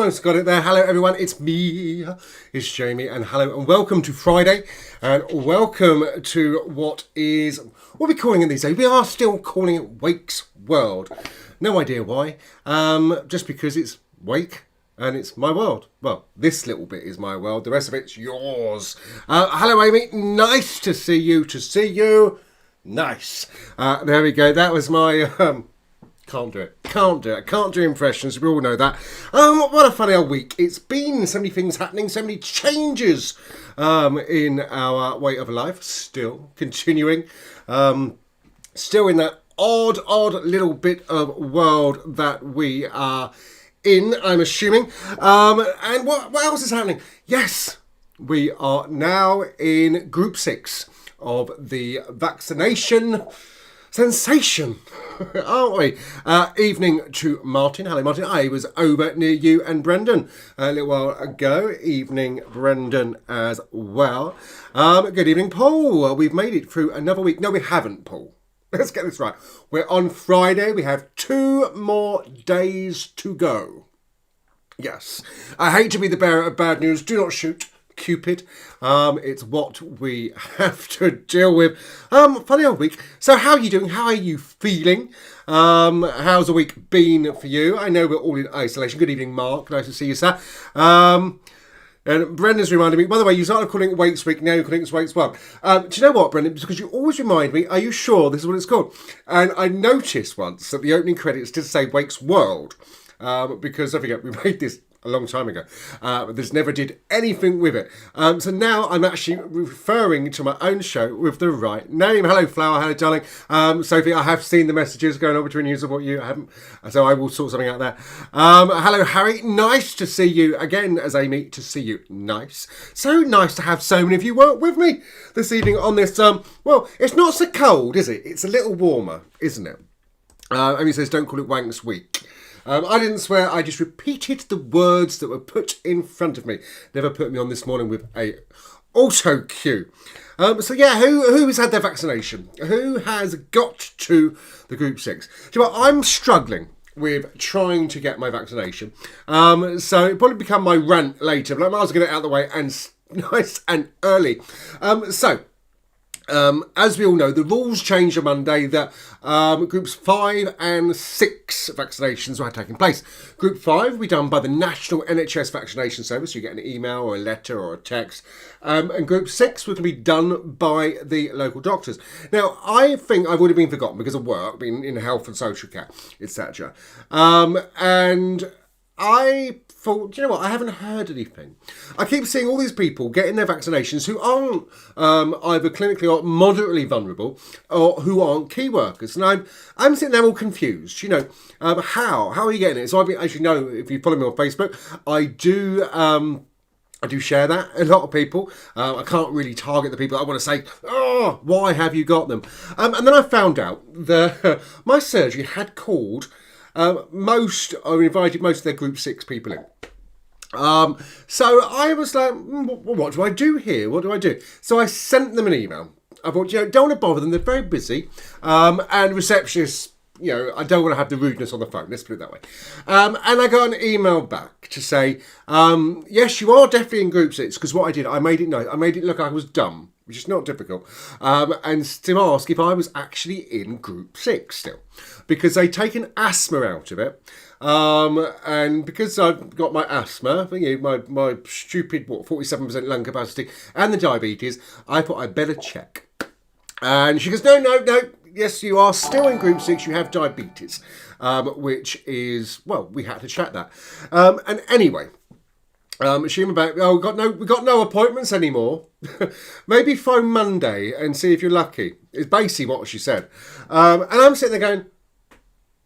almost got it there. Hello everyone, it's me, it's Jamie, and hello and welcome to Friday, and welcome to what are we calling it these days? We are still calling it Wake's World. No idea why, just because it's Wake and it's my world. Well, this little bit is my world, the rest of it's yours. Hello Amy, nice to see you, nice. There we go, that was my... Can't do impressions, we all know that. What a funny old week it's been. So many things happening, so many changes in our way of life. Still continuing. Still in that odd little bit of world that we are in, I'm assuming. And what else is happening? Yes, we are now in Group 6 of the vaccination sensation, aren't we? Evening to Martin. Hello, Martin. I was over near you and Brendan a little while ago. Evening, Brendan, as well. Good evening, Paul. We've made it through another week. No, we haven't, Paul. Let's get this right. We're on Friday. We have 2 more days to go. Yes. I hate to be the bearer of bad news. Do not shoot Cupid. It's what we have to deal with. Funny old week. So how are you doing? How are you feeling? How's the week been for you? I know we're all in isolation. Good evening, Mark. Nice to see you, sir. And Brendan's reminded me, by the way, you started calling it Wake's Week, now you're calling it Wake's World. Do you know what, Brendan? Because you always remind me, are you sure this is what it's called? And I noticed once that the opening credits did say Wake's World. Because, I forget, we made this a long time ago. This never did anything with it. So now I'm actually referring to my own show with the right name. Hello, Flower. Hello, darling. Sophie, I have seen the messages going on between you and what you haven't. So I will sort something out there. Hello, Harry. Nice to see you again, as Amy, to see you. Nice. So nice to have so many of you work with me this evening on this. Well, it's not so cold, is it? It's a little warmer, isn't it? Amy says, don't call it Wank's Week. I didn't swear, I just repeated the words that were put in front of me. Never put me on this morning with a auto cue. So yeah, who has had their vaccination? Who has got to the Group 6? Do you know what? I'm struggling with trying to get my vaccination. So it'll probably become my rant later, but I might as well get it out of the way and nice and early. As we all know, the rules changed on Monday that groups 5 and 6 vaccinations were taking place. Group 5 will be done by the National NHS Vaccination Service. You get an email or a letter or a text. And Group 6 will be done by the local doctors. Now, I think I've already been forgotten because of work, being in health and social care, etc. And I thought, you know what, I haven't heard anything. I keep seeing all these people getting their vaccinations who aren't either clinically or moderately vulnerable or who aren't key workers. And I'm sitting there all confused, you know, how are you getting it? So as you know, if you follow me on Facebook, I do share that. A lot of people. I can't really target the people I want to say, oh, why have you got them? And then I found out that my surgery had called invited most of their Group 6 people in. So I was like, what do I do here? What do I do? So I sent them an email. I thought, you know, don't want to bother them. They're very busy. And receptionists, you know, I don't want to have the rudeness on the phone. Let's put it that way. And I got an email back to say, yes, you are definitely in Group 6. Because what I did, I made it nice. I made it look like I was dumb, which is not difficult, and to ask if I was actually in Group 6 still. Because they'd taken asthma out of it, and because I've got my asthma, you know, my stupid, 47% lung capacity, and the diabetes, I thought I'd better check. And she goes, no, yes, you are still in Group 6, you have diabetes, which is, well, we had to check that. And anyway... Assuming about, we got no appointments anymore. Maybe phone Monday and see if you're lucky. Is basically what she said. And I'm sitting there going,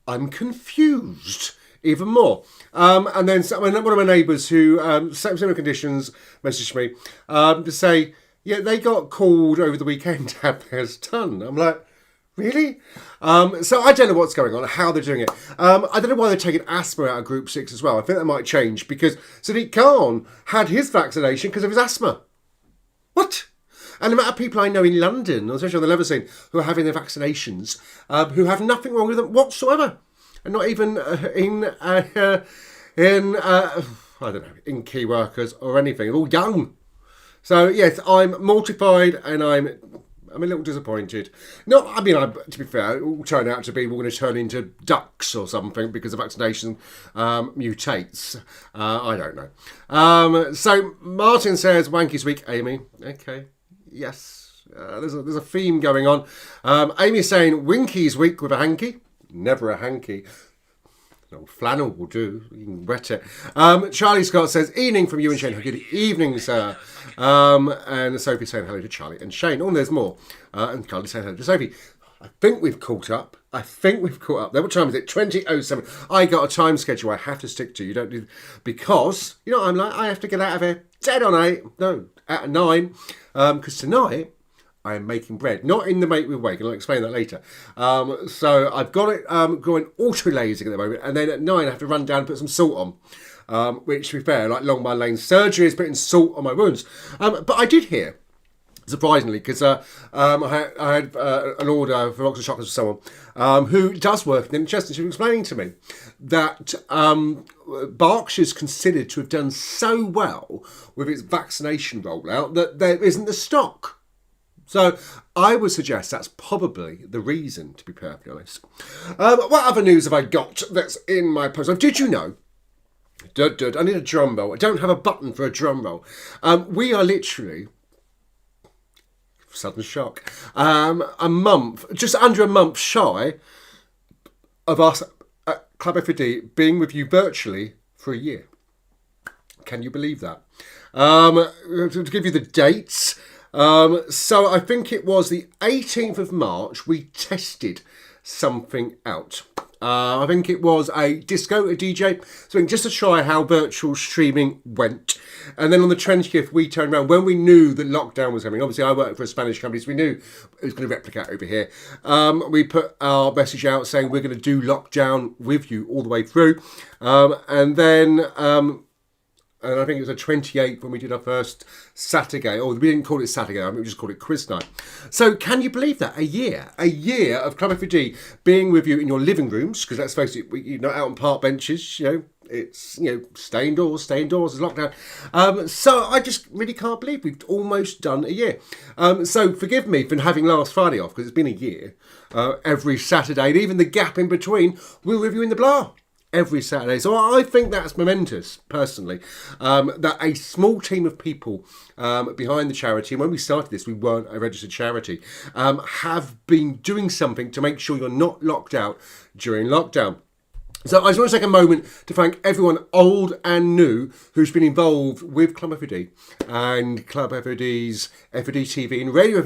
I'm confused even more. And then one of my neighbours who, similar conditions, messaged me to say, yeah, they got called over the weekend to have theirs done. I'm like, really? So I don't know what's going on, how they're doing it. I don't know why they're taking asthma out of Group 6 as well. I think that might change because Sadiq Khan had his vaccination because of his asthma. What? And the amount of people I know in London, especially on the level scene, who are having their vaccinations, who have nothing wrong with them whatsoever. And not even I I don't know, in key workers or anything. They're all young. So yes, I'm mortified and I'm a little disappointed. No, I mean, to be fair, it will turn out to be we're going to turn into ducks or something because the vaccination mutates. I don't know. So Martin says, wanky's week, Amy. Okay, yes. There's a theme going on. Amy's saying, Winky's week with a hanky. Never a hanky. No, flannel will do. You can wet it. Charlie Scott says, evening from you and Shane. Good evening, sir. And Sophie saying hello to Charlie and Shane. Oh, there's more. And Charlie saying hello to Sophie. I think we've caught up. What time is it? 20:07. I got a time schedule I have to stick to. You don't do... Because, you know, I'm like, I have to get out of here dead on 8. No, at 9. Because tonight... I am making bread, not in the make with wake, and I'll explain that later. So I've got it going auto-lasing at the moment, and then at 9 I have to run down and put some salt on, which, to be fair, like Long My Lane surgery is putting salt on my wounds. But I did hear, surprisingly, because I had an order for Oxford chocolates for someone who does work in the NHS, and she was explaining to me that Berkshire's considered to have done so well with its vaccination rollout that there isn't the stock. So I would suggest that's probably the reason, to be perfectly honest. What other news have I got that's in my post? Did you know? I need a drum roll. I don't have a button for a drum roll. We are literally, sudden shock, just under a month shy of us at Club F.O.D being with you virtually for a year. Can you believe that? To give you the dates... So I think it was the 18th of March we tested something out. I think it was a DJ, something just to try how virtual streaming went. And then on the 20th we turned around when we knew that lockdown was coming. Obviously I work for a Spanish company, so we knew it was going to replicate over here. We put our message out saying we're going to do lockdown with you all the way through. And I think it was the 28th when we did our first Saturday. Or we didn't call it Saturday, we just called it quiz night. So can you believe that? A year of Club F.O.D being with you in your living rooms, because let's face it, you're not out on park benches, you know, it's, you know, stay indoors, there's lockdown. So I just really can't believe we've almost done a year. So forgive me for having last Friday off, because it's been a year. Every Saturday, and even the gap in between, we're with you in the blah. Every Saturday. So I think that's momentous, personally, that a small team of people behind the charity, and when we started this, we weren't a registered charity, have been doing something to make sure you're not locked out during lockdown. So I just want to take a moment to thank everyone old and new who's been involved with Club F.O.D and Club F.O.D's F.O.D TV and Radio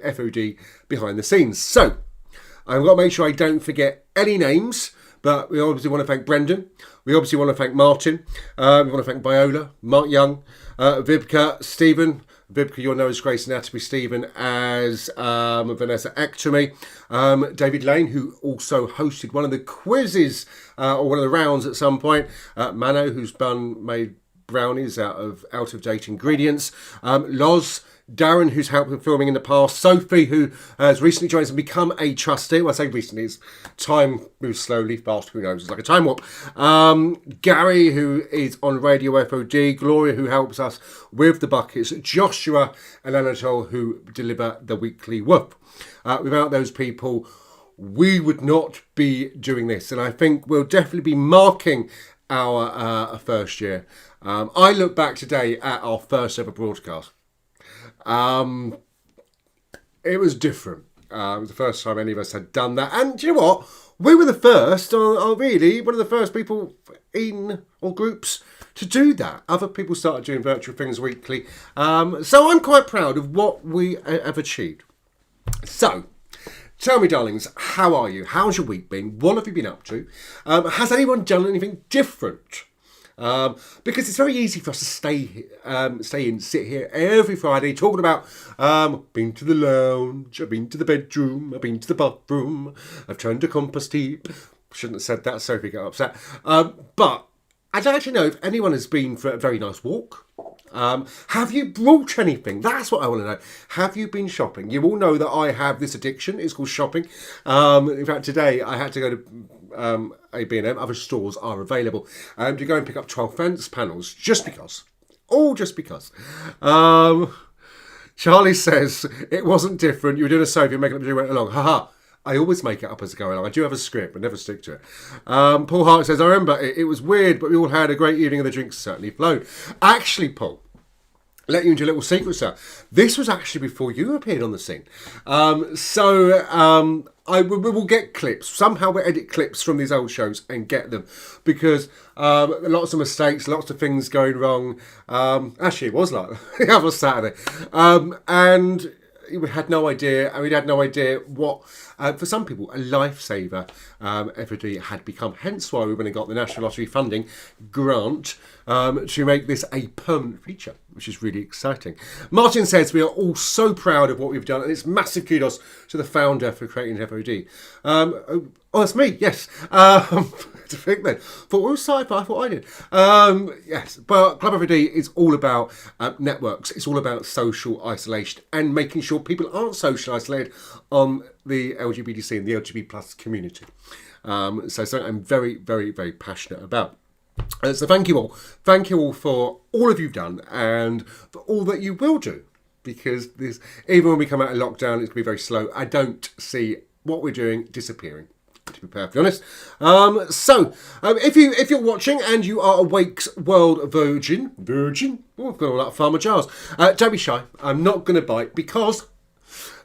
F.O.D behind the scenes. So I've got to make sure I don't forget any names, but we obviously want to thank Brendan. We obviously want to thank Martin. We want to thank Viola, Mark Young, Vibka, Stephen. Vibka, you'll know as Grace Anatomy, Stephen as Vanessa Ectomy. David Lane, who also hosted one of the quizzes or one of the rounds at some point. Mano, who's made brownies out of date ingredients. Loz. Darren, who's helped with filming in the past. Sophie, who has recently joined us and become a trustee. Well, I say recently, it's time moves slowly, fast, who knows, it's like a time warp. Gary, who is on Radio F.O.D. Gloria, who helps us with the buckets. Joshua and Anatole, who deliver the weekly whoop. Without those people, we would not be doing this. And I think we'll definitely be marking our first year. I look back today at our first ever broadcast. It was different. It was the first time any of us had done that. And do you know what? We were the first, or really, one of the first people or groups to do that. Other people started doing virtual things weekly. So I'm quite proud of what we have achieved. So, tell me, darlings, how are you? How's your week been? What have you been up to? Has anyone done anything different? Because it's very easy for us to sit here every Friday talking about been to the lounge, I've been to the bedroom, I've been to the bathroom, I've turned a compost heap. Shouldn't have said that, Sophie got upset. But I'd like to know if anyone has been for a very nice walk. Have you brought anything? That's what I want to know. Have you been shopping? You all know that I have this addiction. It's called shopping. In fact, today I had to go to a B&M. Other stores are available to go and pick up 12 fence panels just because. All just because. Charlie says it wasn't different. You were doing a soap, you're making up as you went along. Haha. I always make it up as I go along. I do have a script, but never stick to it. Paul Hart says, I remember it was weird, but we all had a great evening and the drinks certainly flowed. Actually, Paul, let you into a little secret, sir. This was actually before you appeared on the scene. We will get clips. Somehow we'll edit clips from these old shows and get them because lots of mistakes, lots of things going wrong. Actually, it was like the other Saturday. And we had no idea, and we had no idea what, for some people, a lifesaver F.O.D had become. Hence why we went and got the National Lottery funding grant to make this a permanent feature, which is really exciting. Martin says we are all so proud of what we've done, and it's massive kudos to the founder for creating F.O.D. Oh, that's me, yes. To think then. Thought it was sci-fi, I thought I did. Yes, but Club F.O.D is all about networks. It's all about social isolation and making sure people aren't social isolated on the LGBT scene, the LGBT plus community. So something I'm very, very, very passionate about. So thank you all. Thank you all for all of you've done and for all that you will do. Because this, even when we come out of lockdown, it's going to be very slow. I don't see what we're doing disappearing, to be perfectly honest. If you're watching and you are a Wakes World virgin, oh, I've got all that Farmer Jars. Don't be shy. I'm not going to bite because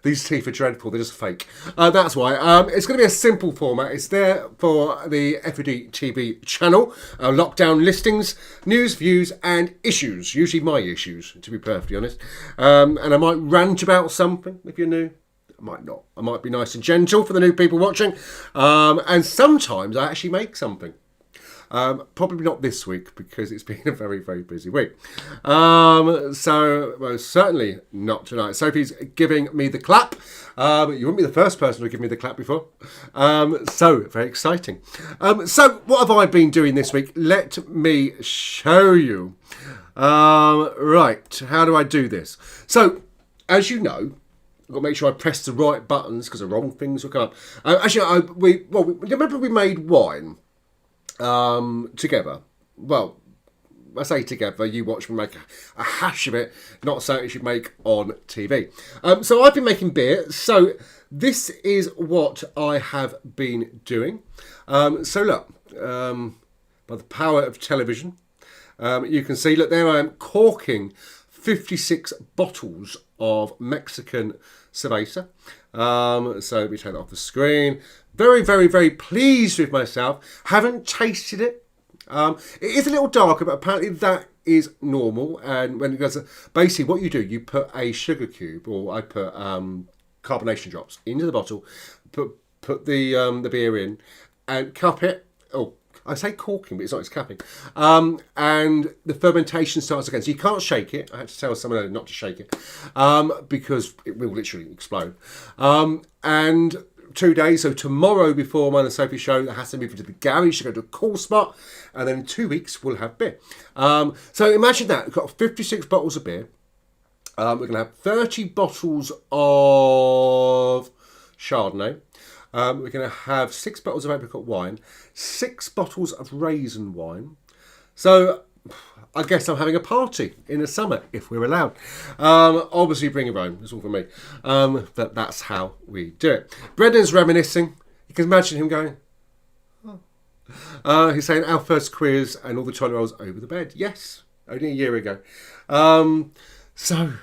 these teeth are dreadful. They're just fake. That's why. It's going to be a simple format. It's there for the F.O.D TV channel. Lockdown listings, news, views, and issues. Usually my issues, to be perfectly honest. And I might rant about something if you're new. I might not. I might be nice and gentle for the new people watching. And sometimes I actually make something. Probably not this week because it's been a very, very busy week. So most certainly not tonight. Sophie's giving me the clap. You wouldn't be the first person to give me the clap before. So very exciting. So what have I been doing this week? Let me show you. Right. How do I do this? So as you know, I've got to make sure I press the right buttons because the wrong things will come up. Remember we made wine together. Well, I say together, you watch me make a hash of it, not something you should make on TV. So I've been making beer. So this is what I have been doing. So look, by the power of television, you can see, look, there I am corking 56 bottles of Mexican cerveza. So we take that off the screen. Very, very, very pleased with myself. Haven't tasted it. It is a little darker, but apparently that is normal. And when it does, basically what you do, you put a sugar cube, or I put carbonation drops into the bottle, put the beer in, and cup it. Oh, I say corking, but it's not, it's capping. And the fermentation starts again. So you can't shake it. I had to tell someone not to shake it because it will literally explode. And 2 days, so tomorrow before mine and Sophie's show, that has to move into the garage to go to a cool spot. And then in 2 weeks, we'll have beer. So imagine that. We've got 56 bottles of beer. We're going to have 30 bottles of Chardonnay. We're going to have 6 bottles of apricot wine, 6 bottles of raisin wine. So I guess I'm having a party in the summer, if we're allowed. Obviously, bring your own. It's all for me. But that's how we do it. Brendan's reminiscing. You can imagine him going, oh. He's saying our first quiz and all the toilet rolls over the bed. Yes, only a year ago. So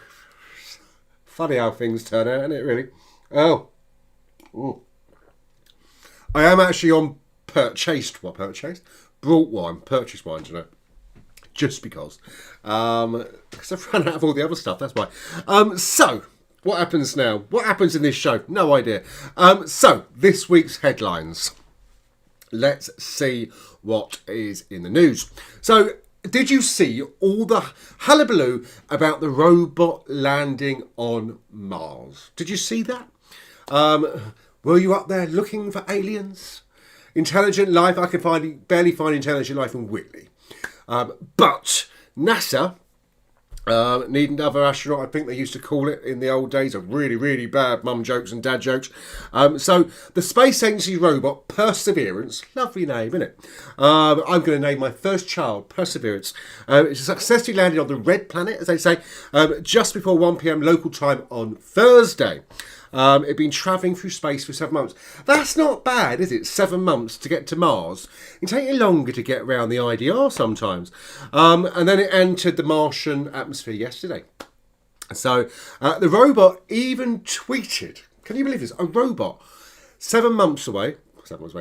funny how things turn out, isn't it, really? Oh. Ooh. I am actually on purchased brought wine, purchased wine, you know, just because I've run out of all the other stuff. That's why. So what happens now? What happens in this show? No idea. So this week's headlines. Let's see what is in the news. So did you see all the hullabaloo about the robot landing on Mars? Did you see that? Were you up there looking for aliens? Intelligent life? I can barely find intelligent life in Whitley. But NASA need another astronaut, I think they used to call it in the old days, of really, really bad mum jokes and dad jokes. So the Space Agency robot Perseverance, lovely name, isn't it? I'm going to name my first child Perseverance. It successfully landed on the red planet, as they say, just before 1 p.m. local time on Thursday. It'd been travelling through space for 7 months. That's not bad, is it? 7 months to get to Mars. It can take you longer to get around the IDR sometimes. And then it entered the Martian atmosphere yesterday. So the robot even tweeted. Can you believe this? A robot 7 months away,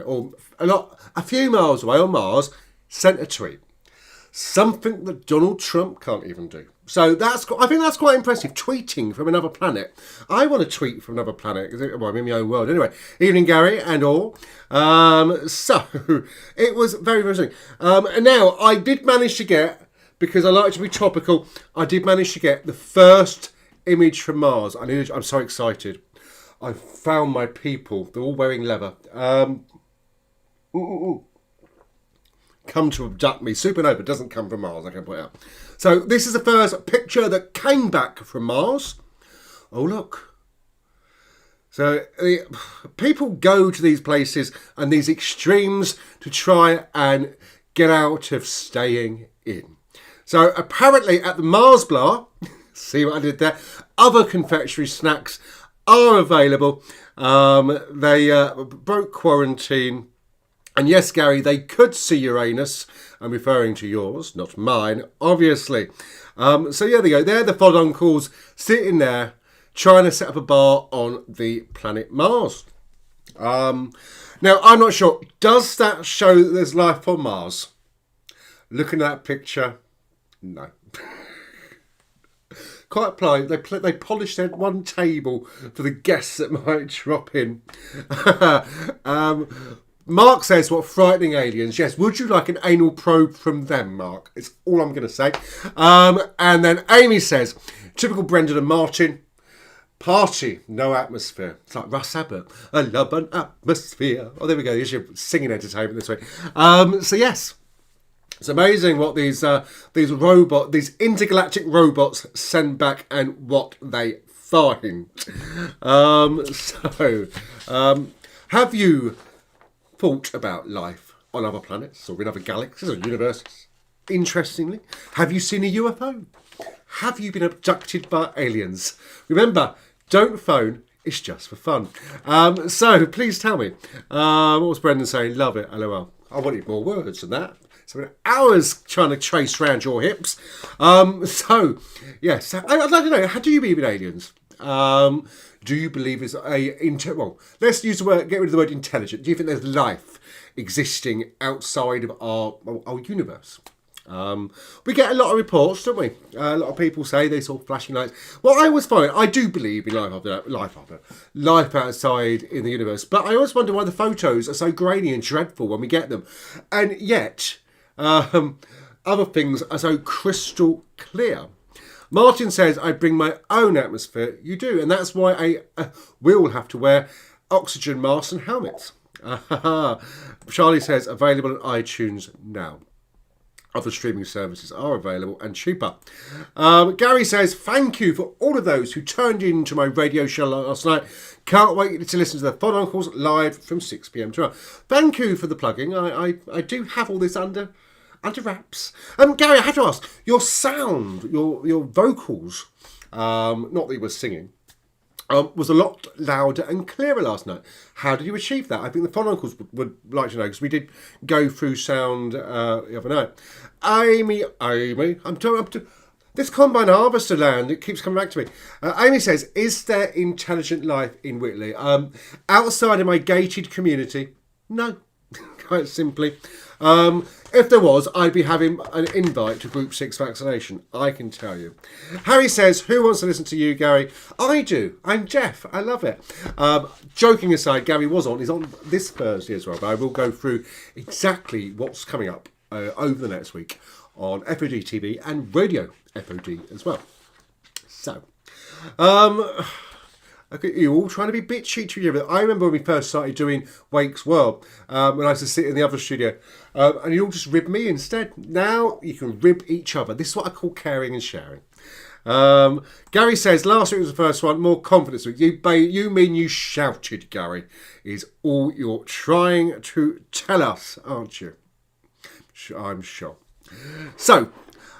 or a few miles away on Mars, sent a tweet. Something that Donald Trump can't even do. So I think that's quite impressive. Tweeting from another planet. I want to tweet from another planet. Well, I'm in my own world anyway. Evening, Gary, and all. So it was very, very interesting. And now I did manage to get, because I like to be topical, I did manage to get the first image from Mars. I'm so excited. I found my people. They're all wearing leather. Come to abduct me. Supernova doesn't come from Mars, I can point out. So this is the first picture that came back from Mars. Oh, look. So people go to these places and these extremes to try and get out of staying in. So apparently at the Mars Bar, see what I did there, other confectionery snacks are available. They broke quarantine. And yes, Gary, they could see Uranus. I'm referring to yours, not mine, obviously. So yeah, they go. They're the F.O.D uncles sitting there trying to set up a bar on the planet Mars. Now, I'm not sure. Does that show that there's life on Mars? Looking at that picture, no. Quite polite. They polished their one table for the guests that might drop in. Mark says, what frightening aliens. Yes, would you like an anal probe from them, Mark? It's all I'm going to say. And then Amy says, typical Brendan and Martin, party, no atmosphere. It's like Russ Abbott. I love an atmosphere. Oh, there we go. Here's your singing entertainment this week. So yes, it's amazing what these intergalactic robots send back and what they find. Have you thought about life on other planets or in other galaxies or universes? Interestingly, have you seen a UFO? Have you been abducted by aliens? Remember, don't phone, it's just for fun. So please tell me, what was Brendan saying? Love it, LOL. I wanted more words than that. So hours trying to trace around your hips. So yes, I'd like to know, how do you believe in aliens? Do you believe it's well, let's use the word, get rid of the word intelligent. Do you think there's life existing outside of our universe? We get a lot of reports, don't we? A lot of people say they saw flashing lights. Well, I always find, I do believe in life outside in the universe. But I always wonder why the photos are so grainy and dreadful when we get them. And yet, other things are so crystal clear. Martin says, I bring my own atmosphere. You do. And that's why we all have to wear oxygen masks and helmets. Charlie says, available on iTunes now. Other streaming services are available and cheaper. Gary says, thank you for all of those who tuned in to my radio show last night. Can't wait to listen to the F.O.D Uncles live from 6 p.m. tomorrow. Thank you for the plugging. I do have all this under wraps. Gary, I have to ask, your sound, your vocals, not that you were singing, was a lot louder and clearer last night. How did you achieve that? I think the F.O.D Uncles would like to know, because we did go through sound the other night. Amy, I'm to this combine harvester land, it keeps coming back to me. Amy says, is there intelligent life in Whitley? Outside of my gated community, no. Quite simply. If there was, I'd be having an invite to Group 6 vaccination, I can tell you. Harry says, who wants to listen to you, Gary? I do. I'm Jeff. I love it. Joking aside, Gary he's on this Thursday as well, but I will go through exactly what's coming up over the next week on F.O.D TV and Radio F.O.D as well. So, Okay, you're all trying to be bitchy to each other. I remember when we first started doing Wake's World, when I used to sit in the other studio, and you all just rib me instead. Now you can rib each other. This is what I call caring and sharing. Gary says, last week was the first one, more confidence. You mean you shouted, Gary, is all you're trying to tell us, aren't you? I'm sure. So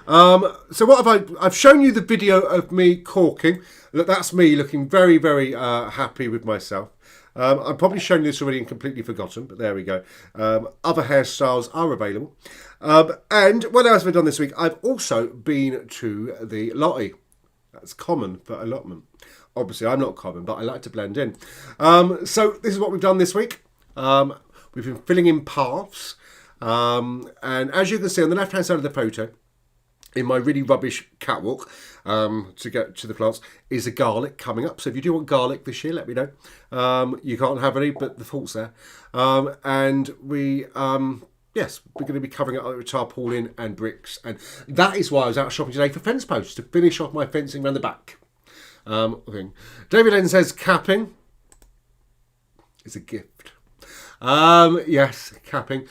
what have I've shown you the video of me corking. Look, that's me looking very, very happy with myself. I've probably shown you this already and completely forgotten, but there we go. Other hairstyles are available. And what else have I done this week? I've also been to the lottie. That's common for allotment. Obviously, I'm not common, but I like to blend in. So this is what we've done this week. We've been filling in paths. And as you can see on the left-hand side of the photo, in my really rubbish catwalk to get to the plants, is a garlic coming up. So if you do want garlic this year, let me know. You can't have any, but the thought's there. And we, yes, we're going to be covering it up with tarpaulin and bricks. And that is why I was out shopping today for fence posts, to finish off my fencing around the back. Thing. David N says capping is a gift. Yes, capping.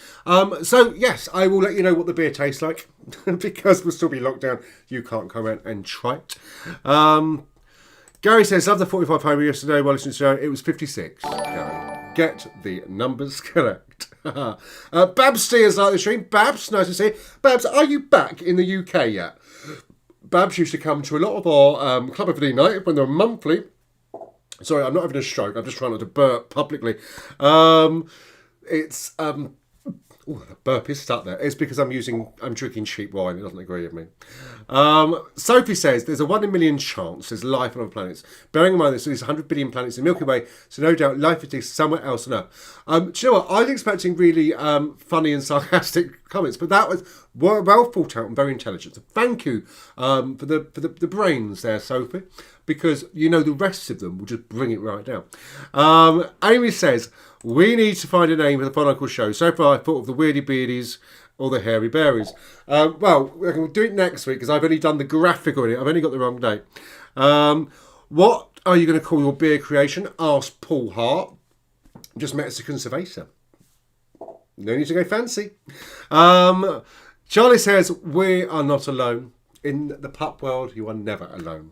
So yes, I will let you know what the beer tastes like because we'll still be locked down. You can't come around and try it. Gary says, love the 45 home yesterday while listening to the show. It was 56. Gary, get the numbers correct. Babs steers like the stream. Babs, nice to see you. Babs, are you back in the UK yet? Babs used to come to a lot of our Club F.O.D night when they were monthly. Sorry, I'm not having a stroke. I'm just trying not to burp publicly. The burp is stuck there. It's because I'm drinking cheap wine. It doesn't agree with me. Sophie says, there's a 1 in a million chance there's life on other planets. Bearing in mind there's 100 billion planets in the Milky Way, so no doubt life exists somewhere else on Earth. Do you know what? I was expecting really funny and sarcastic comments, but that was well thought out and very intelligent. So thank you for the brains there, Sophie, because you know the rest of them will just bring it right down. Amy says, we need to find a name for the Fun Uncle show. So far I thought of the Weirdy Beardies or the Hairy Berries. Well, we'll do it next week because I've only done the graphic already. I've only got the wrong date. What are you going to call your beer creation? Asked Paul Hart. Just Mexican cerveza. No need to go fancy. Charlie says, we are not alone. In the pup world, you are never alone.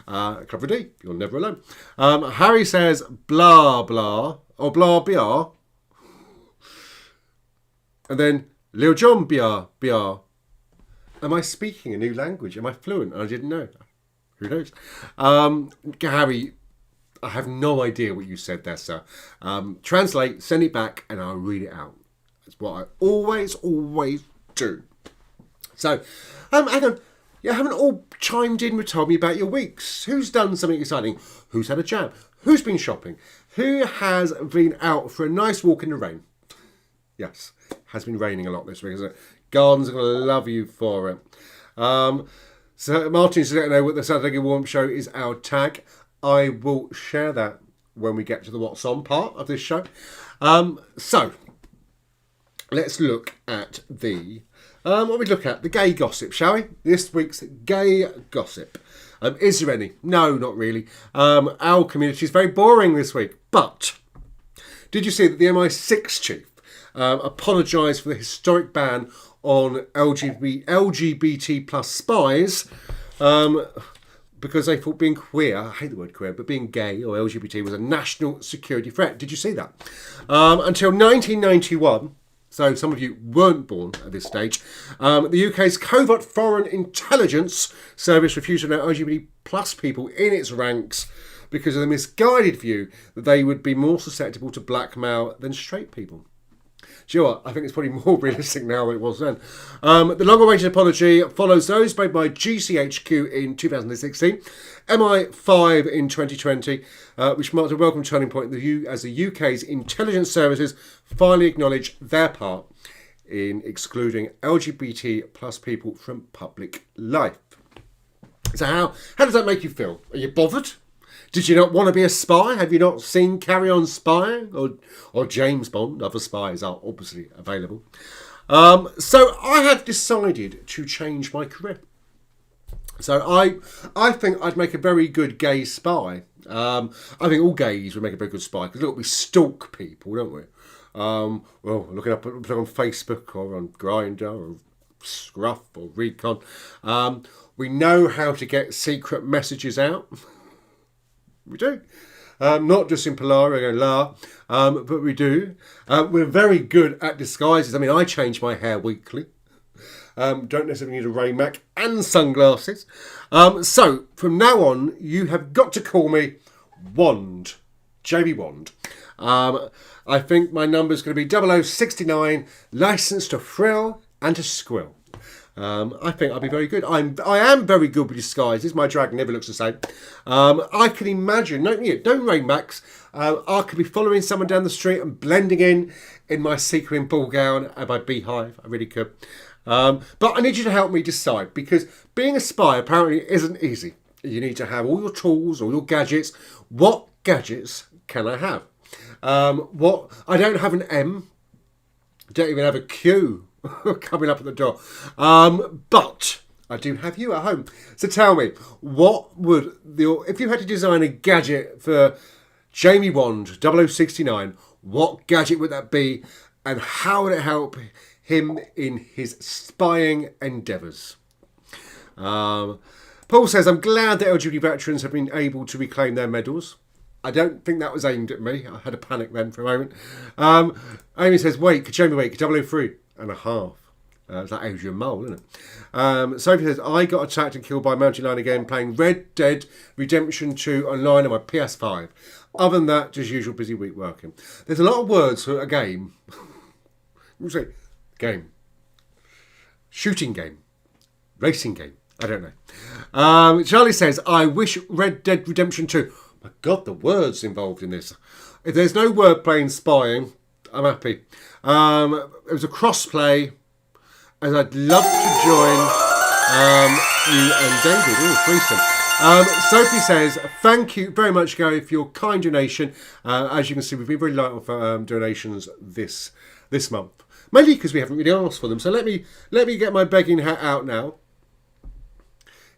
Club F.O.D, you're never alone. Harry says, blah, blah, or blah, blah. And then, Lil John, blah, blah. Am I speaking a new language? Am I fluent? I didn't know. Who knows? Harry, I have no idea what you said there, sir. Translate, send it back, and I'll read it out. That's what I always do. So, hang on. You haven't all chimed in and told me about your weeks. Who's done something exciting? Who's had a jam? Who's been shopping? Who has been out for a nice walk in the rain? Yes, it has been raining a lot this week, isn't it? Gardens are going to love you for it. So Martin says, I don't know what the Saturday Warm Show is our tag. I will share that when we get to the What's On part of this show. So, let's look at the... what we look at? The gay gossip, shall we? This week's gay gossip. Is there any? No, not really. Our community is very boring this week. But did you see that the MI6 chief apologised for the historic ban on LGBT plus spies because they thought being queer, I hate the word queer, but being gay or LGBT was a national security threat. Did you see that? Until 1991... So some of you weren't born at this stage. The UK's covert foreign intelligence service refused to allow LGBT plus people in its ranks because of the misguided view that they would be more susceptible to blackmail than straight people. Do you know what? I think it's probably more realistic now than it was then. The long-awaited apology follows those made by GCHQ in 2016, MI5 in 2020, which marked a welcome turning point as the UK's intelligence services finally acknowledged their part in excluding LGBT plus people from public life. So how does that make you feel? Are you bothered? Did you not want to be a spy? Have you not seen Carry On Spying or James Bond? Other spies are obviously available. So I have decided to change my career. So I think I'd make a very good gay spy. I think all gays would make a very good spy because look, we stalk people, don't we? Well, looking up on Facebook or on Grindr or Scruff or Recon. We know how to get secret messages out. We do. Not just in Polari and La, but we do. We're very good at disguises. I mean, I change my hair weekly. Don't necessarily need a rain mac and sunglasses. So, from now on, you have got to call me Wand. Jamie Wand. I think my number is going to be 0069, licensed to frill and to squill. I think I'll be very good. I am very good with disguises. My drag never looks the same. I can imagine, don't rain max. I could be following someone down the street and blending in my sequin ball gown and my beehive. I really could. But I need you to help me decide because being a spy apparently isn't easy. You need to have all your tools, all your gadgets. What gadgets can I have? I don't have an M. Don't even have a Q coming up at the door. But I do have you at home. So tell me, if you had to design a gadget for Jamie Wand 0069, what gadget would that be and how would it help him in his spying endeavours? Paul says, I'm glad that LGBT veterans have been able to reclaim their medals. I don't think that was aimed at me. I had a panic then for a moment. Amy says, Jamie Wake, 003 and a half. It's like Adrian Mole, isn't it? Sophie says, I got attacked and killed by a mountain lion again playing Red Dead Redemption 2 online on my PS5. Other than that, just usual busy week working. There's a lot of words for a game. We'll say game. Shooting game. Racing game. I don't know. Charlie says, I wish Red Dead Redemption 2. My God, the words involved in this. If there's no wordplay in spying, I'm happy. It was a cross-play, and I'd love to join you and David. Oh, threesome. Sophie says, thank you very much, Gary, for your kind donation. As you can see, we've been very light on donations this month. Mainly because we haven't really asked for them. So let me get my begging hat out now.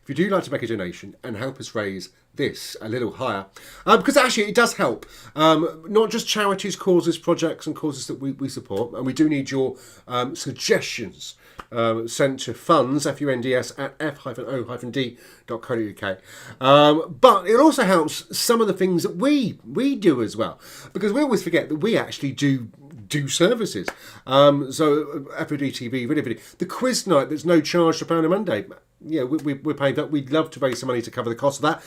If you do like to make a donation and help us raise this a little higher, because actually it does help, not just charities, causes, projects and causes that we support, and we do need your suggestions sent to funds, funds, at f-o-d.co.uk. But it also helps some of the things that we do as well, because we always forget that we actually do services. So F.O.D TV, really, the quiz night, there's no charge to £1 a Monday. Yeah, we're paying that. We'd love to raise some money to cover the cost of that.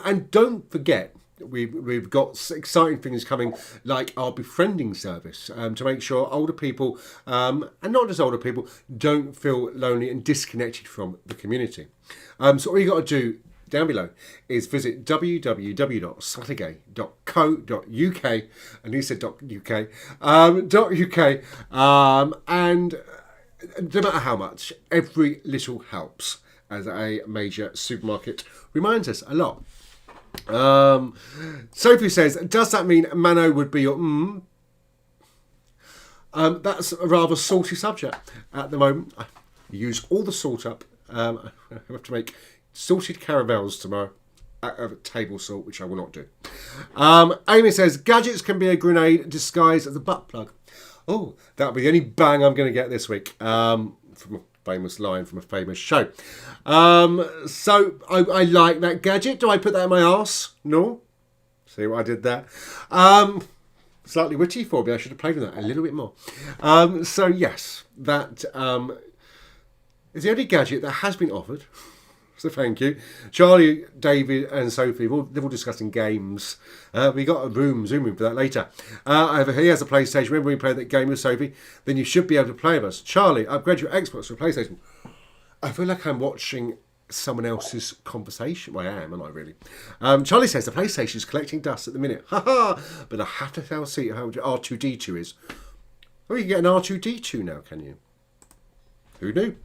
And don't forget, we've got exciting things coming, like our befriending service, to make sure older people, and not just older people, don't feel lonely and disconnected from the community. So all you got to do down below is visit www.saturday.co.uk, and he said .uk, and no matter how much, every little helps, as a major supermarket reminds us a lot. Sophie says, does that mean Mano would be your that's a rather salty subject at the moment. I use all the salt up. I have to make salted caramels tomorrow out of table salt, which I will not do. Amy says, gadgets can be a grenade disguised as a butt plug. Oh, that'll be the only bang I'm going to get this week, from a famous line from a famous show. So I like that gadget. Do I put that in my arse? No. See what I did there? Slightly witty for me. I should have played with that a little bit more. So yes, that is the only gadget that has been offered. So thank you. Charlie, David and Sophie, they're all discussing games. We got a Zoom room for that later. He has a PlayStation. Remember we played that game with Sophie? Then you should be able to play with us. Charlie, upgrade your Xbox to a PlayStation. I feel like I'm watching someone else's conversation. Well, I am, aren't I, really? Charlie says the PlayStation is collecting dust at the minute. Ha! But I have to see how R2-D2 is. Oh, you can get an R2-D2 now, can you? Who knew?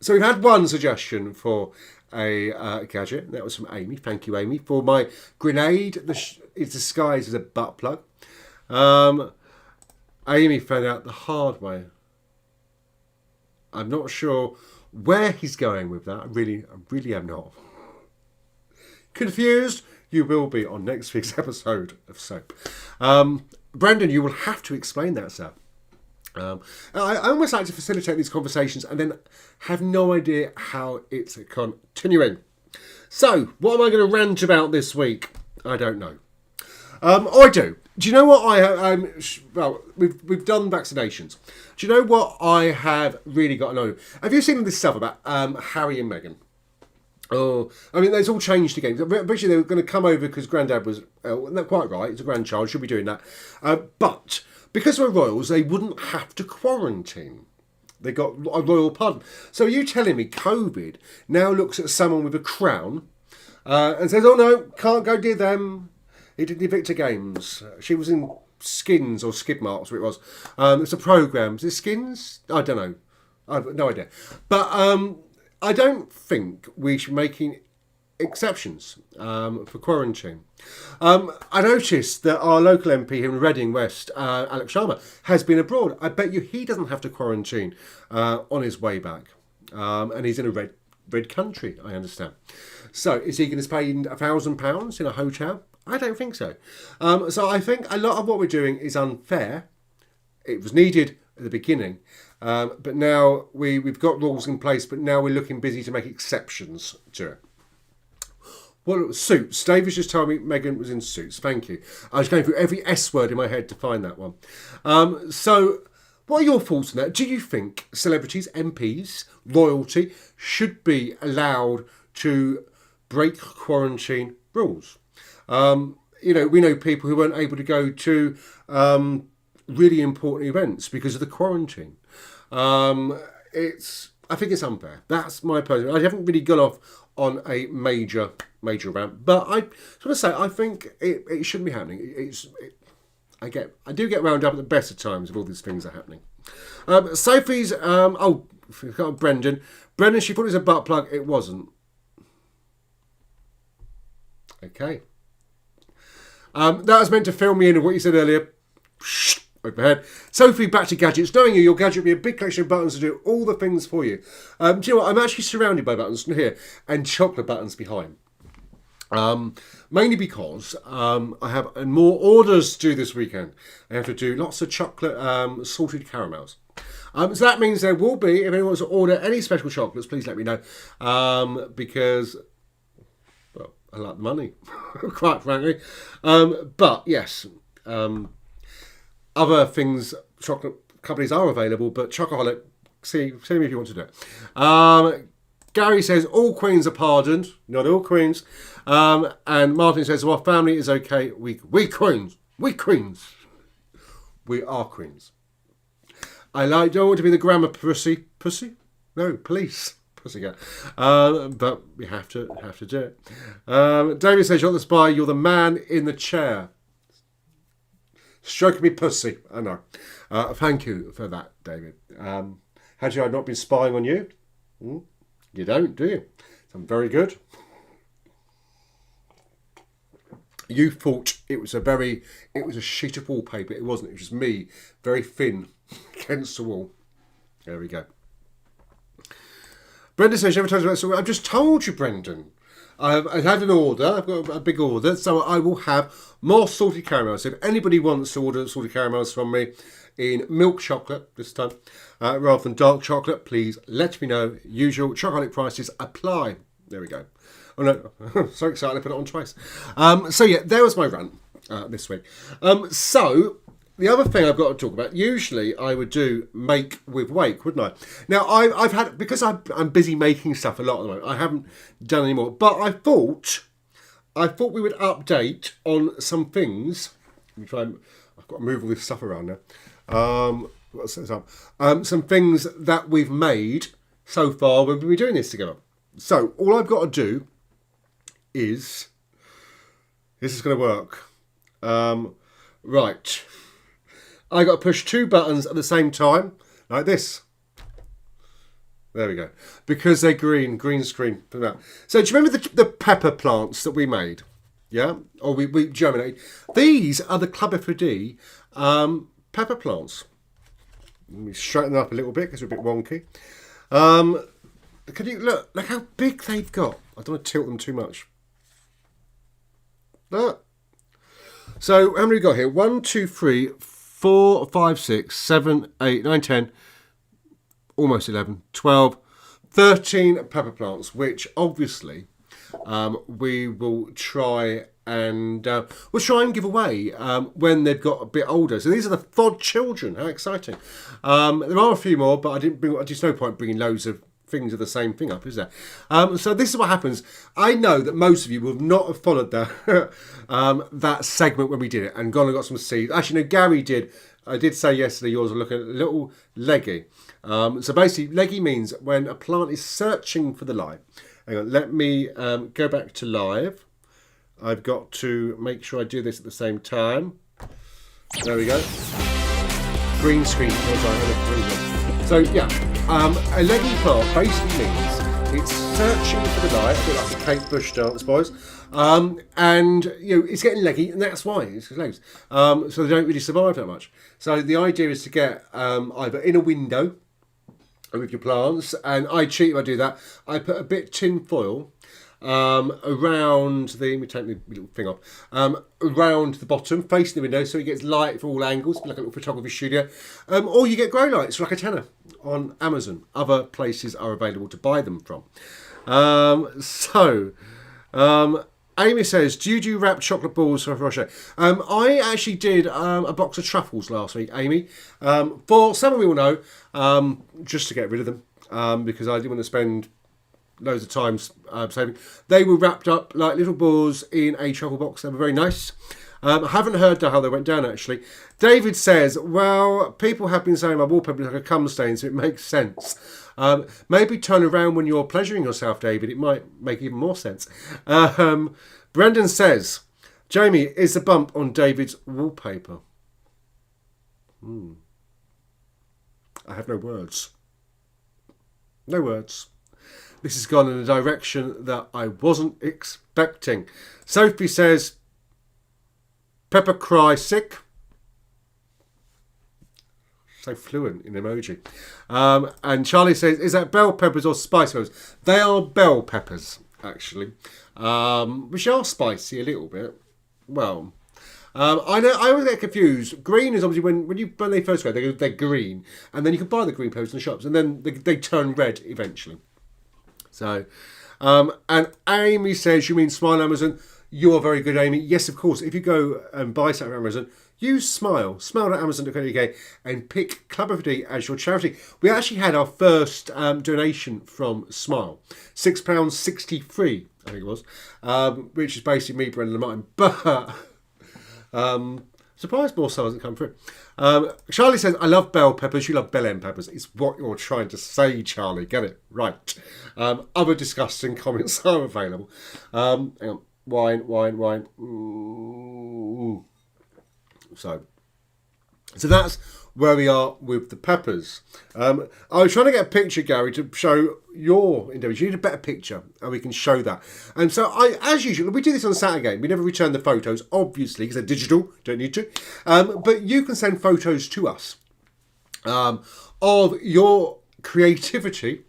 So we've had one suggestion for a gadget. That was from Amy. Thank you, Amy. For my grenade, it's disguised as a butt plug. Amy found out the hard way. I'm not sure where he's going with that. I really am not. confused, you will be on next week's episode of Soap. Brendan, you will have to explain that, sir. I almost like to facilitate these conversations and then have no idea how it's continuing. So, what am I going to rant about this week? I don't know. I do. Do you know what well, we've done vaccinations. Do you know what I have really got to know? Have you seen this stuff about Harry and Meghan? Oh, I mean, it's all changed again. Originally, they were going to come over because Grandad was not quite right. It's a grandchild, should be doing that. But because we're royals, they wouldn't have to quarantine. They got a royal pardon. So are you telling me COVID now looks at someone with a crown and says, "Oh no, can't go near them. He did the Victor Games. She was in Skins or Skid Marks, what it was. It's a programme. Is it Skins? I don't know. I've no idea. But I don't think we should be making exceptions for quarantine. I noticed that our local MP in Reading West, Alex Sharma, has been abroad. I bet you he doesn't have to quarantine on his way back. And he's in a red country, I understand. So is he going to spend £1,000 in a hotel? I don't think so. So I think a lot of what we're doing is unfair. It was needed at the beginning, but now we've got rules in place, but now we're looking busy to make exceptions to it. Well, Suits. David's just told me Meghan was in Suits. Thank you. I was going through every S word in my head to find that one. So what are your thoughts on that? Do you think celebrities, MPs, royalty should be allowed to break quarantine rules? We know people who weren't able to go to really important events because of the quarantine. I think it's unfair. That's my personal. I haven't really gone off on a major rant, but I think it shouldn't be happening. I do get wound up at the best of times if all these things are happening. Sophie's Brendan, she thought it was a butt plug. It wasn't. Okay. That was meant to fill me in of what you said earlier. Shh, overhead. Sophie, back to gadgets. Knowing you, your gadget will be a big collection of buttons to do all the things for you. Do you know what? I'm actually surrounded by buttons here and chocolate buttons behind. Mainly because I have more orders to do this weekend. I have to do lots of chocolate salted caramels. So that means there will be, if anyone wants to order any special chocolates, please let me know. Because I like the money, quite frankly. But yes, other things, chocolate companies are available, but Chocoholic, see me if you want to do it. Gary says, all queens are pardoned, not all queens. And Martin says, well, family is okay. We queens. We are queens. Don't want to be the grammar pussy. Pussy? No, police. Pussycat. But we have to do it. David says, you're the spy, you're the man in the chair. Stroking me pussy. I know. Thank you for that, David. Had I not been spying on you? You don't, do you? I'm very good. You thought it was a sheet of wallpaper. It wasn't. It was just me, very thin, against the wall. There we go. Brendan says, you ever told you about story? I've just told you, Brendan. I've had an order. I've got a big order. So I will have more salted caramels. If anybody wants to order salted caramels from me in milk chocolate this time, rather than dark chocolate, please let me know. Usual chocolate prices apply. There we go. Oh no, so excited I put it on twice. So yeah, there was my rant this week. So the other thing I've got to talk about, usually I would do make with wake, wouldn't I? Now I've had, because I'm busy making stuff a lot at the moment, I haven't done any more. But I thought we would update on some things. I've got to move all this stuff around now. Some things that we've made so far when we've been doing this together. So all I've got to do is, this is going to work. Right. I got to push two buttons at the same time, like this. There we go. Because they're green screen. So do you remember the pepper plants that we made? Yeah? Or we germinated. These are the Club F.O.D pepper plants. Let me straighten them up a little bit because they're a bit wonky. Can you look how big they've got? I don't want to tilt them too much. Ah. So how many we got here? 1, 2, 3, 4, 5, 6, 7, 8, 9, 10, almost 11, 12, 13 pepper plants, which obviously we will try and give away when they've got a bit older. So these are the F.O.D children. How exciting! There are a few more, but I didn't bring. There's no point bringing loads of things of the same thing up, is there? So this is what happens. I know that most of you will not have followed that that segment when we did it and gone and got some seeds. Actually, no, Gary did. I did say yesterday yours are looking a little leggy. So basically, leggy means when a plant is searching for the light. Hang on, let me go back to live. I've got to make sure I do this at the same time. There we go. Green screen. So yeah, a leggy plant basically means it's searching for the light, a bit like a Kate Bush dance, boys. And it's getting leggy, and that's why it's legs. So they don't really survive that much. So the idea is to get either in a window with your plants, and I cheat if I do that. I put a bit of tin foil around the, let me take the little thing off, around the bottom, facing the window, so it gets light from all angles, like a little photography studio. Or you get grow lights, like a tenner on Amazon. Other places are available to buy them from. Amy says, do you do wrapped chocolate balls for Rocher? I actually did a box of truffles last week, Amy. For some of you will know, just to get rid of them, because I didn't want to spend loads of time saving. They were wrapped up like little balls in a truffle box. They were very nice. I haven't heard how they went down, actually. David says, well, people have been saying my wallpaper is like a cum stain, so it makes sense. Maybe turn around when you're pleasuring yourself, David. It might make even more sense. Brendan says, Jamie, is the bump on David's wallpaper? I have no words. No words. This has gone in a direction that I wasn't expecting. Sophie says, Pepper cry sick. So fluent in emoji. And Charlie says, is that bell peppers or spice peppers? They are bell peppers, actually, which are spicy a little bit. Well, I know I always get confused. Green is obviously when they first go, they're green, and then you can buy the green peppers in the shops, and then they turn red eventually. So, and Amy says, you mean Smile Amazon? You are very good, Amy. Yes, of course. If you go and buy something on Amazon, use Smile, smile.amazon.co.uk, and pick Club F.O.D as your charity. We actually had our first donation from Smile, £6.63, I think it was, which is basically me, Brendan and Martin. But surprised more so hasn't come through. Charlie says, I love bell peppers. You love bell end peppers. It's what you're trying to say, Charlie. Get it right. Other disgusting comments are available. Hang on. Wine. So that's where we are with the peppers. I was trying to get a picture, Gary, to show your endeavours. You need a better picture, and we can show that. And so, as usual, we do this on Saturday. We never return the photos, obviously, because they're digital. Don't need to. But you can send photos to us of your creativity.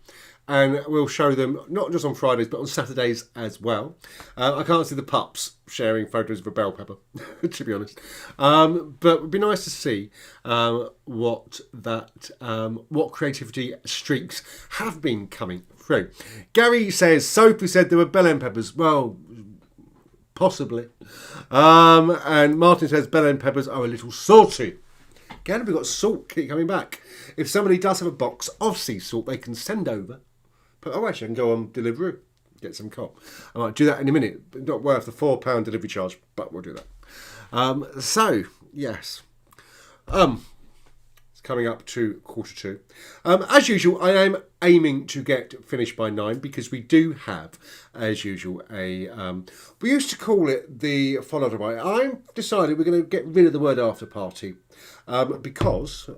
And we'll show them not just on Fridays, but on Saturdays as well. I can't see the pups sharing photos of a bell pepper, to be honest. But it would be nice to see what creativity streaks have been coming through. Gary says, Sophie said there were bell end peppers. Well, possibly. And Martin says bell end peppers are a little salty. Again, we've got salt keep coming back. If somebody does have a box of sea salt, they can send over. But actually, I can go on Deliveroo, get some cop. I might do that in a minute. Not worth the £4 delivery charge, but we'll do that. So, yes. It's coming up to 2:45. As usual, I am aiming to get finished by 9 because we do have, as usual, we used to call it the follow-up party. I've decided we're going to get rid of the word after party because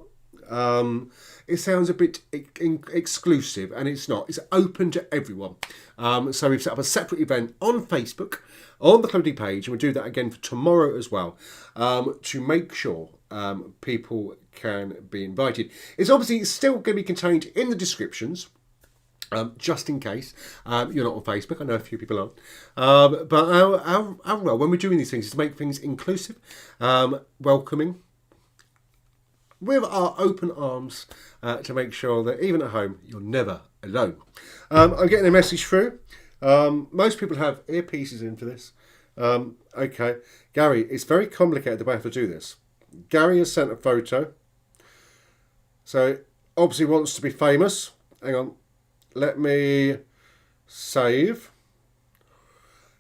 it sounds a bit exclusive, and it's not. It's open to everyone. So we've set up a separate event on Facebook, on the Club F.O.D page, and we'll do that again for tomorrow as well, to make sure people can be invited. It's obviously still going to be contained in the descriptions. just in case you're not on Facebook. I know a few people aren't. But our role when we're doing these things is to make things inclusive, welcoming, with our open arms to make sure that even at home, you're never alone. I'm getting a message through. Most people have earpieces in for this. Okay. Gary, it's very complicated the way I have to do this. Gary has sent a photo. So, obviously wants to be famous. Hang on. Let me save.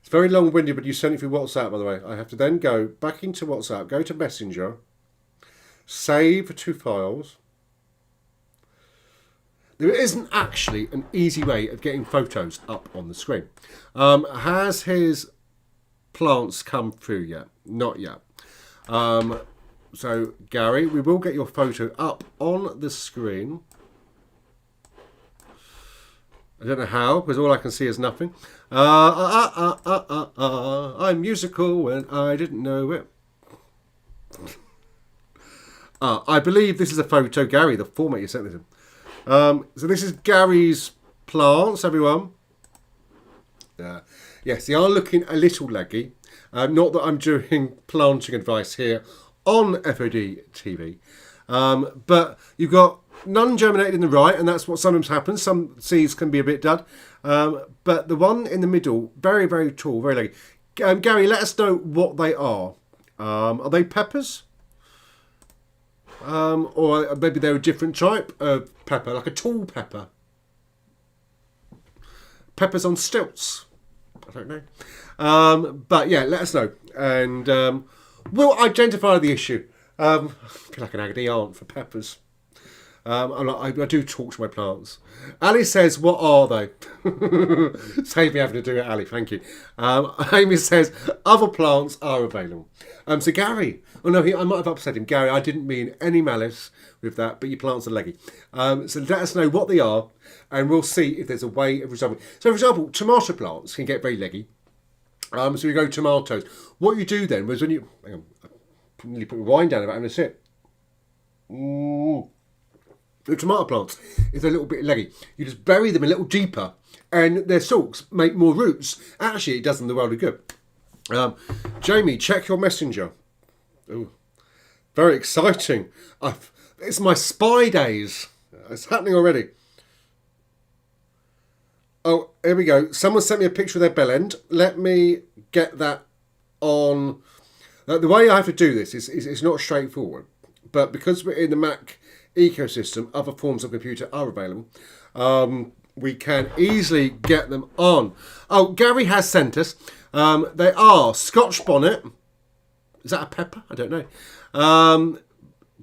It's very long-winded, but you sent it through WhatsApp, by the way. I have to then go back into WhatsApp, go to Messenger, save to files. There isn't actually an easy way of getting photos up on the screen. Has his plants come through yet? Not yet. So, Gary, we will get your photo up on the screen. I don't know how, because all I can see is nothing. I'm musical and I didn't know it. I believe this is a photo, Gary, the format you sent this in. So this is Gary's plants, everyone. Yes, they are looking a little leggy. Not that I'm doing planting advice here on F.O.D TV. But you've got none germinated in the right, and that's what sometimes happens. Some seeds can be a bit dud. But the one in the middle, very, very tall, very leggy. Gary, let us know what they are. Are they peppers? Or maybe they're a different type of pepper, like a tall pepper. Peppers on stilts. I don't know. But yeah, let us know. And we'll identify the issue. I feel like an agony aunt for peppers. I do talk to my plants. Ali says, what are they? Save me having to do it, Ali, thank you. Amy says, other plants are available. So Gary, I might have upset him. Gary, I didn't mean any malice with that, but your plants are leggy. So let us know what they are, and we'll see if there's a way of resolving it. So for example, tomato plants can get very leggy. So we go tomatoes. What you do then was when you... Hang on, I nearly put the wine down about having a sip. The tomato plants, if they're a little bit leggy, you just bury them a little deeper and their stalks make more roots. Actually, it does them the world of good. Jamie, check your messenger. Ooh, very exciting. It's my spy days. It's happening already. Oh, here we go. Someone sent me a picture of their bell end. Let me get that on. The way I have to do this is not straightforward. But because we're in the Mac ecosystem, other forms of computer are available. We can easily get them on. Oh, Gary has sent us. They are Scotch bonnet. Is that a pepper? I don't know.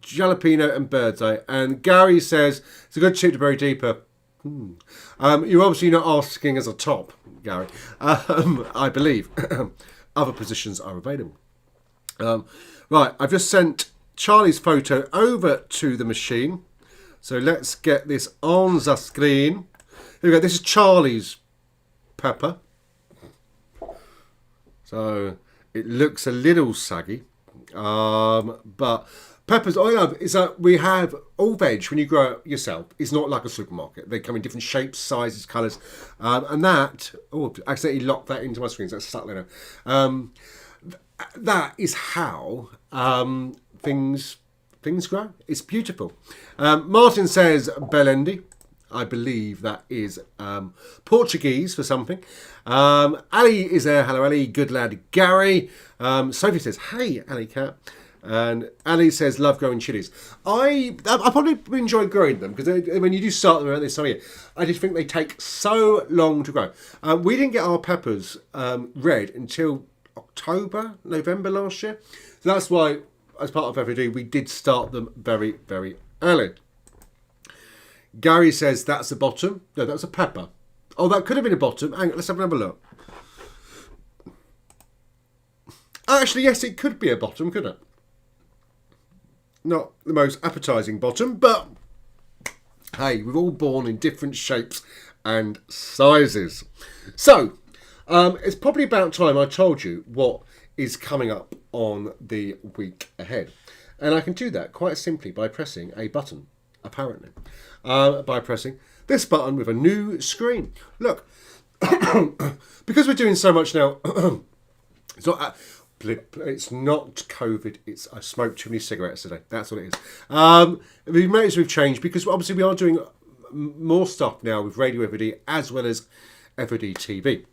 Jalapeno and bird's eye. And Gary says it's a good chip to bury deeper. You're obviously not asking as a top, Gary. I believe other positions are available. Right, I've just sent Charlie's photo over to the machine. So let's get this on the screen. Here we go. This is Charlie's pepper. So it looks a little saggy. But peppers, all I know is that we have all veg when you grow it yourself. It's not like a supermarket. They come in different shapes, sizes, colours. And that, I accidentally locked that into my screen. So that's stuck there now. That is how things grow. It's beautiful. Martin says Belendi. I believe that is Portuguese for something. Ali is there. Hello, Ali. Good lad. Gary. Sophie says, hey, Ali Cat. And Ali says, love growing chilies. I probably enjoy growing them because when you do start them around this time of year, I just think they take so long to grow. We didn't get our peppers red until October, November last year. So that's why, as part of F.O.D, we did start them very, very early. Gary says that's a bottom. No, that's a pepper. Oh, that could have been a bottom. Hang on, let's have another look. Actually, yes, it could be a bottom, couldn't it? Not the most appetising bottom, but hey, we're all born in different shapes and sizes. So, it's probably about time I told you what is coming up on the week ahead. And I can do that quite simply by pressing a button. apparently, by pressing this button with a new screen. Look, because we're doing so much now, it's not. It's not COVID. It's I smoked too many cigarettes today. That's what it is. We've changed because obviously we are doing more stuff now with Radio F.O.D as well as F.O.D TV.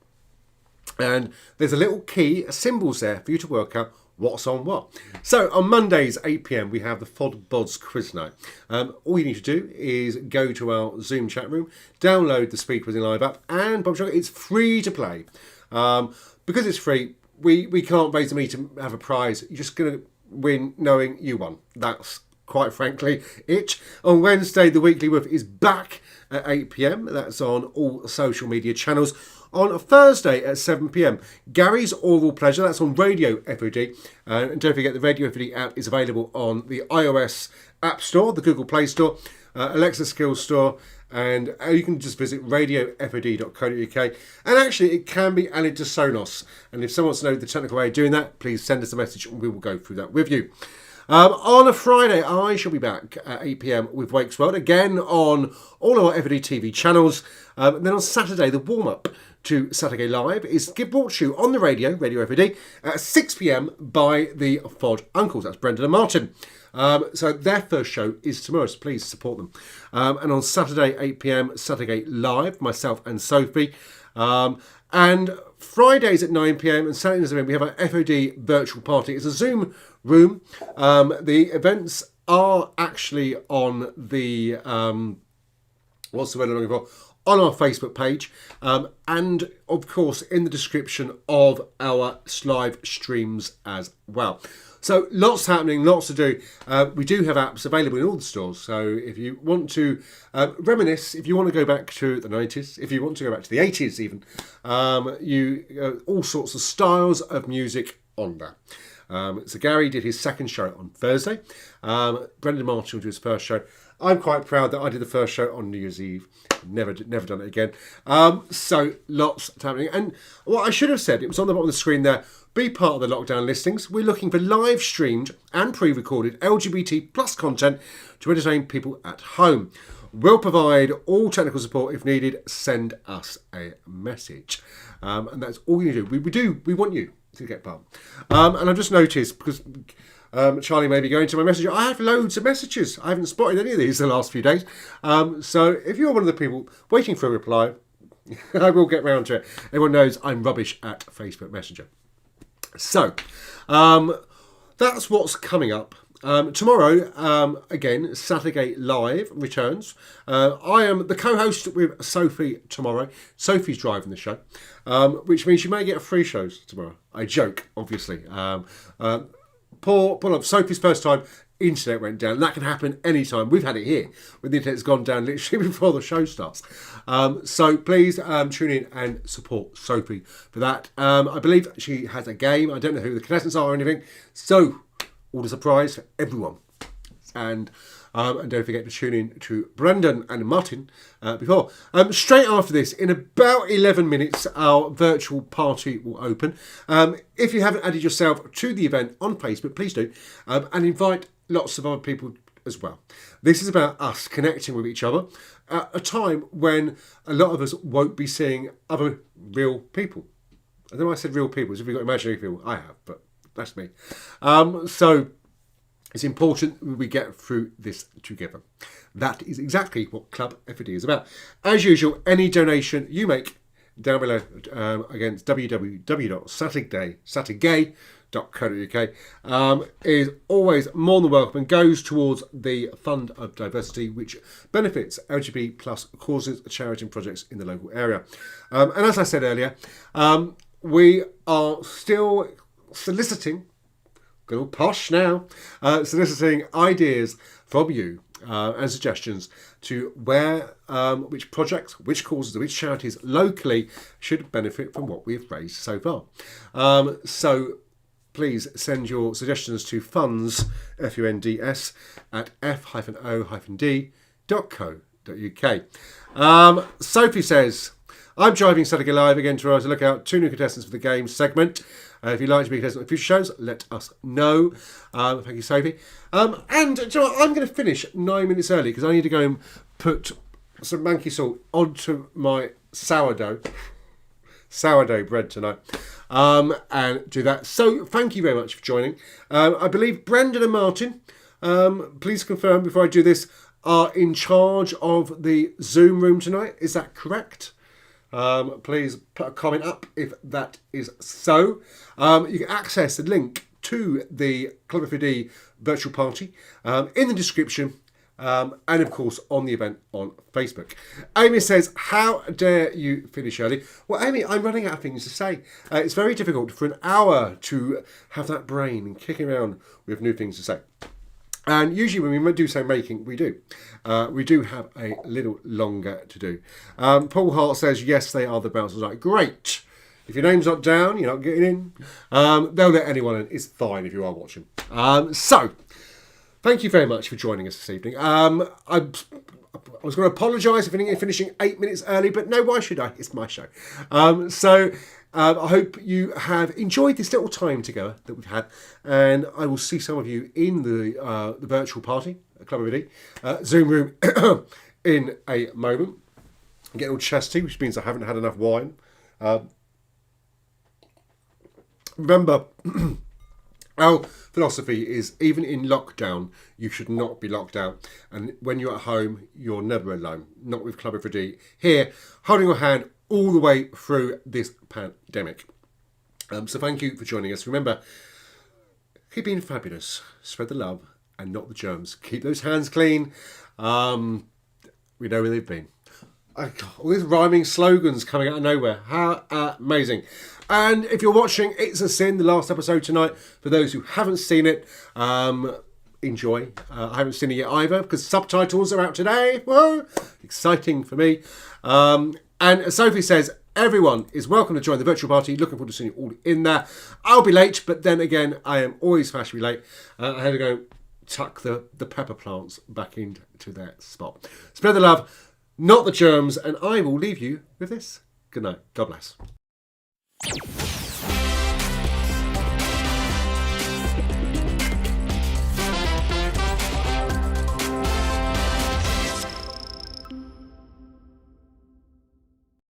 And there's a little key, symbols there for you to work out what's on what. So on Mondays, 8 p.m, we have the F.O.D quiz night. All you need to do is go to our Zoom chat room, download the Speak Within Live app, and Bob Sugar, it's free to play. Because it's free, we can't raise the money to have a prize. You're just going to win knowing you won. That's quite frankly it. On Wednesday, the Weekly Woof is back at 8 p.m. That's on all social media channels. On Thursday at 7 p.m, Gary's Oral Pleasure, that's on Radio F.O.D. And don't forget the Radio F.O.D app is available on the iOS App Store, the Google Play Store, Alexa Skills Store, and you can just visit radiofod.co.uk. And actually, it can be added to Sonos. And if someone wants to know the technical way of doing that, please send us a message and we will go through that with you. On a Friday, I shall be back at 8 p.m. with Wakes World, again on all our F.O.D TV channels. And then on Saturday, the warm-up to Saturday Live is brought to you on the radio, Radio F.O.D, at 6 p.m. by the F.O.D Uncles. That's Brendan and Martin. So their first show is tomorrow, so please support them. And on Saturday, 8 p.m, Saturday Live, myself and Sophie. And Fridays at 9 p.m. and Saturdays we have our F.O.D virtual party. It's a Zoom room. The events are actually on the, what's the word I'm looking for? On our Facebook page, and of course in the description of our live streams as well. So lots happening, lots to do. We do have apps available in all the stores. So if you want to reminisce, if you want to go back to the 90s, if you want to go back to the 80s even, all sorts of styles of music on there. So Gary did his second show on Thursday. Brendan Martin will do his first show. I'm quite proud that I did the first show on New Year's Eve. Never done it again. So lots happening. And what I should have said, it was on the bottom of the screen there, be part of the lockdown listings. We're looking for live streamed and pre-recorded LGBT plus content to entertain people at home. We'll provide all technical support if needed. Send us a message. And that's all you do. We want you to get part. And I've just noticed, because Charlie may be going to my messenger, I have loads of messages. I haven't spotted any of these the last few days. So if you're one of the people waiting for a reply, I will get round to it. Everyone knows I'm rubbish at Facebook Messenger. So that's what's coming up. Tomorrow, again, Saturday Live returns. I am the co-host with Sophie tomorrow. Sophie's driving the show, which means you may get free shows tomorrow. I joke, obviously. Poor love. Sophie's first time, internet went down. That can happen anytime. We've had it here, when the internet's gone down literally before the show starts. So please tune in and support Sophie for that. I believe she has a game. I don't know who the contestants are or anything. So all the surprise for everyone. And don't forget to tune in to Brendan and Martin before. Straight after this, in about 11 minutes, our virtual party will open. If you haven't added yourself to the event on Facebook, please do. And invite lots of other people as well. This is about us connecting with each other at a time when a lot of us won't be seeing other real people. I don't know why I said real people, as if we've got imaginary people. I have, but that's me. So it's important we get through this together. That is exactly what Club F.O.D is about. As usual, any donation you make down below against www.saturday.co.uk is always more than welcome and goes towards the Fund of Diversity, which benefits LGBT plus causes, charity and projects in the local area. And as I said earlier, we are still soliciting, got all posh now, soliciting ideas from you and suggestions to where, which projects, which causes, which charities locally should benefit from what we've raised so far. So please send your suggestions to funds, F-U-N-D-S, at f-o.d.co.uk. Sophie says, I'm driving Saturday Live again tomorrow to look out 2 new contestants for the game segment. If you'd like to be guest on future shows, let us know. Thank you, Sophie. And you know what? I'm going to finish 9 minutes early because I need to go and put some manky salt onto my sourdough bread tonight, and do that. So thank you very much for joining. I believe Brandon and Martin, please confirm before I do this, are in charge of the Zoom room tonight. Is that correct? Please put a comment up if that is so. You can access the link to the Club F.O.D virtual party in the description, and of course on the event on Facebook. Amy says, how dare you finish early? Well, Amy, I'm running out of things to say. It's very difficult for an hour to have that brain kicking around with new things to say. And usually when we do say making, we do. We do have a little longer to do. Paul Hart says, yes, they are the bouncers. Like, great. If your name's not down, you're not getting in. They'll let anyone in. It's fine if you are watching. So, thank you very much for joining us this evening. I was going to apologise for finishing 8 minutes early, but no, why should I? It's my show. I hope you have enjoyed this little time together that we've had, and I will see some of you in the virtual party at Club F.O.D Zoom room in a moment. I'm getting all chesty, which means I haven't had enough wine. Remember, our philosophy is even in lockdown, you should not be locked out. And when you're at home, you're never alone. Not with Club F.O.D here, holding your hand all the way through this pandemic. So thank you for joining us. Remember, keep being fabulous. Spread the love and not the germs. Keep those hands clean. We know where they've been. All these rhyming slogans coming out of nowhere. How amazing. And if you're watching It's a Sin, the last episode tonight, for those who haven't seen it, enjoy. I haven't seen it yet either because subtitles are out today. Whoa! Exciting for me. And Sophie says, everyone is welcome to join the virtual party. Looking forward to seeing you all in there. I'll be late, but then again, I am always fashionably late. I had to go tuck the pepper plants back into their spot. Spread the love, not the germs, and I will leave you with this. Good night. God bless.